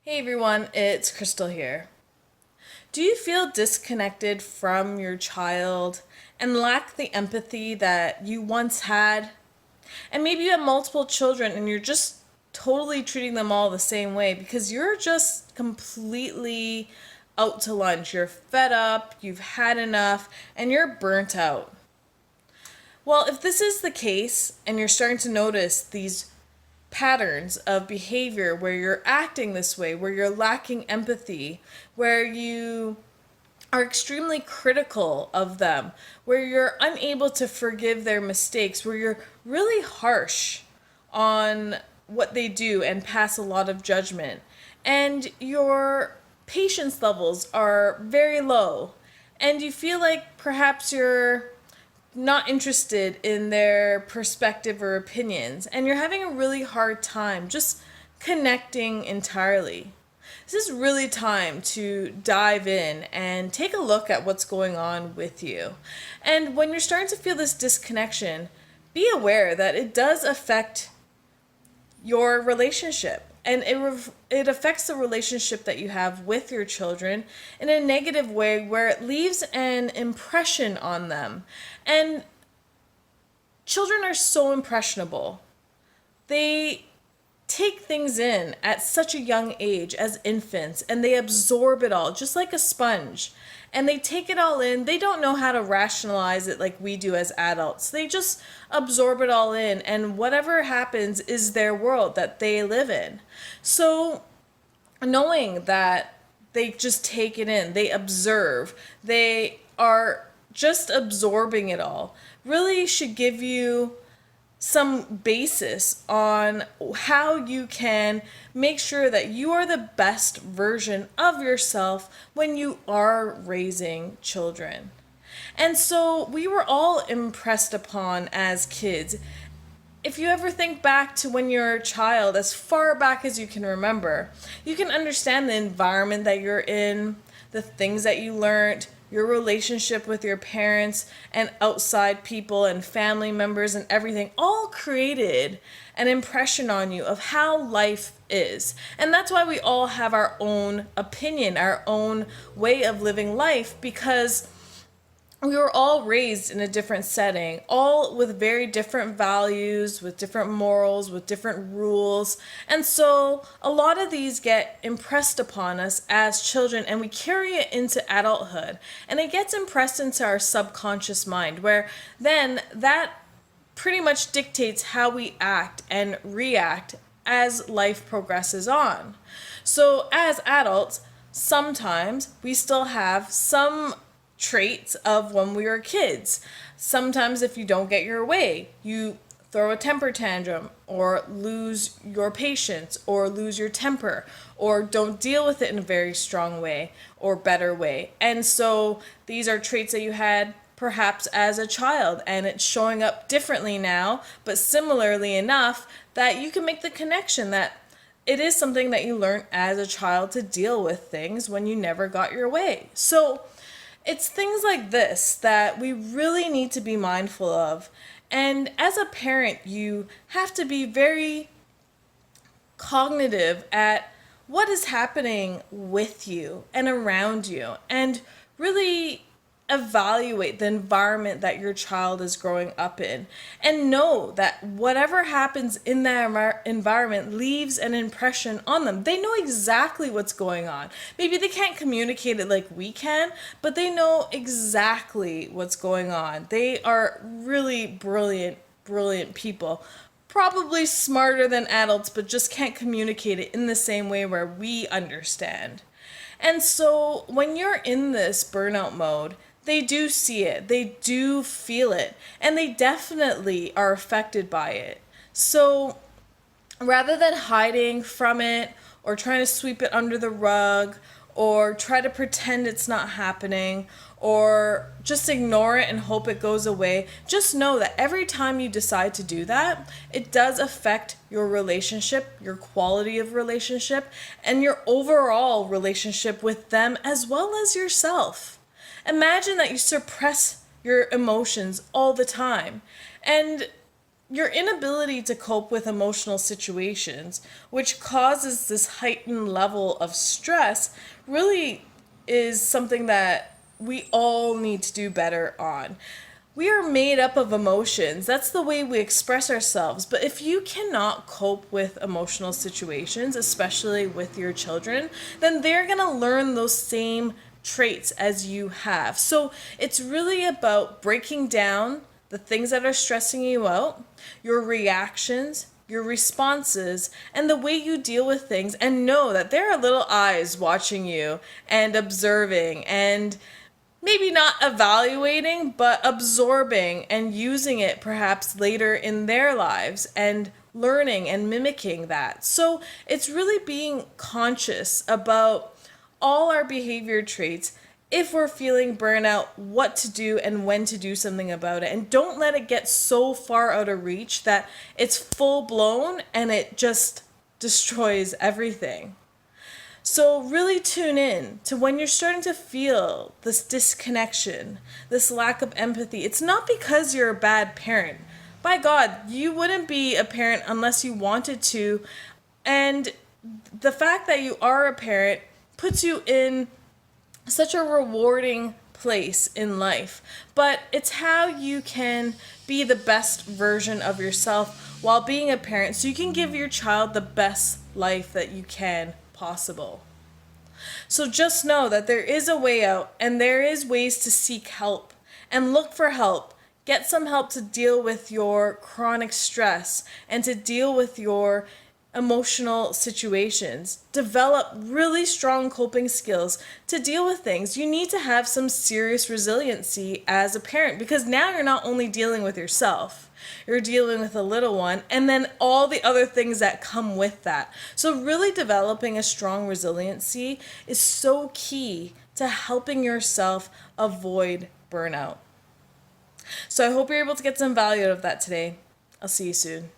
Hey everyone, it's Crystal here. Do you feel disconnected from your child and lack the empathy that you once had? And maybe you have multiple children and you're just totally treating them all the same way because you're just completely out to lunch. You're fed up, you've had enough, and you're burnt out. Well, if this is the case and you're starting to notice these patterns of behavior where you're acting this way, where you're lacking empathy, where you are extremely critical of them, where you're unable to forgive their mistakes, where you're really harsh on what they do and pass a lot of judgment, and your patience levels are very low, and you feel like perhaps you're not interested in their perspective or opinions, and you're having a really hard time just connecting entirely. This is really time to dive in and take a look at what's going on with you. And when you're starting to feel this disconnection, be aware that it does affect your relationship, and it affects the relationship that you have with your children in a negative way where it leaves an impression on them. And children are so impressionable. They take things in at such a young age as infants, and they absorb it all just like a sponge, and they take it all in. They don't know how to rationalize it like we do as adults. They just absorb it all in, and whatever happens is their world that they live in. So knowing that they just take it in, they observe, they are just absorbing it all, really should give you some basis on how you can make sure that you are the best version of yourself when you are raising children. And so we were all impressed upon as kids. If you ever think back to when you're a child, as far back as you can remember, you can understand the environment that you're in, the things that you learned, your relationship with your parents and outside people and family members and everything, all created an impression on you of how life is. And that's why we all have our own opinion, our own way of living life, because we were all raised in a different setting, all with very different values, with different morals, with different rules. And so a lot of these get impressed upon us as children, and we carry it into adulthood. And it gets impressed into our subconscious mind, where then that pretty much dictates how we act and react as life progresses on. So as adults, sometimes we still have some traits of when we were kids. Sometimes if you don't get your way, you throw a temper tantrum or lose your patience or lose your temper or don't deal with it in a very strong way or better way. And so these are traits that you had perhaps as a child, and it's showing up differently now, but similarly enough that you can make the connection that it is something that you learned as a child to deal with things when you never got your way. So it's things like this that we really need to be mindful of. And as a parent, you have to be very cognitive at what is happening with you and around you, and really evaluate the environment that your child is growing up in, and know that whatever happens in that environment leaves an impression on them. They know exactly what's going on. Maybe they can't communicate it like we can, but they know exactly what's going on. They are really brilliant people, probably smarter than adults, but just can't communicate it in the same way where we understand. And so when you're in this burnout mode, they do see it, they do feel it, and they definitely are affected by it. So rather than hiding from it or trying to sweep it under the rug or try to pretend it's not happening or just ignore it and hope it goes away, just know that every time you decide to do that, it does affect your relationship, your quality of relationship, and your overall relationship with them as well as yourself. Imagine that you suppress your emotions all the time. And your inability to cope with emotional situations, which causes this heightened level of stress, really is something that we all need to do better on. We are made up of emotions. That's the way we express ourselves. But if you cannot cope with emotional situations, especially with your children, then they're going to learn those same traits as you have. So it's really about breaking down the things that are stressing you out, your reactions, your responses, and the way you deal with things, and know that there are little eyes watching you and observing and maybe not evaluating, but absorbing and using it perhaps later in their lives and learning and mimicking that. So it's really being conscious about all our behavior traits. If we're feeling burnout, what to do and when to do something about it. And don't let it get so far out of reach that it's full blown and it just destroys everything. So really tune in to when you're starting to feel this disconnection, this lack of empathy. It's not because you're a bad parent. By God, you wouldn't be a parent unless you wanted to. And the fact that you are a parent puts you in such a rewarding place in life. But it's how you can be the best version of yourself while being a parent so you can give your child the best life that you can possible. So just know that there is a way out and there is ways to seek help and look for help. Get some help to deal with your chronic stress and to deal with your emotional situations. Develop really strong coping skills to deal with things. You need to have some serious resiliency as a parent because now you're not only dealing with yourself, you're dealing with a little one and then all the other things that come with that. So really developing a strong resiliency is so key to helping yourself avoid burnout. So I hope you're able to get some value out of that today. I'll see you soon.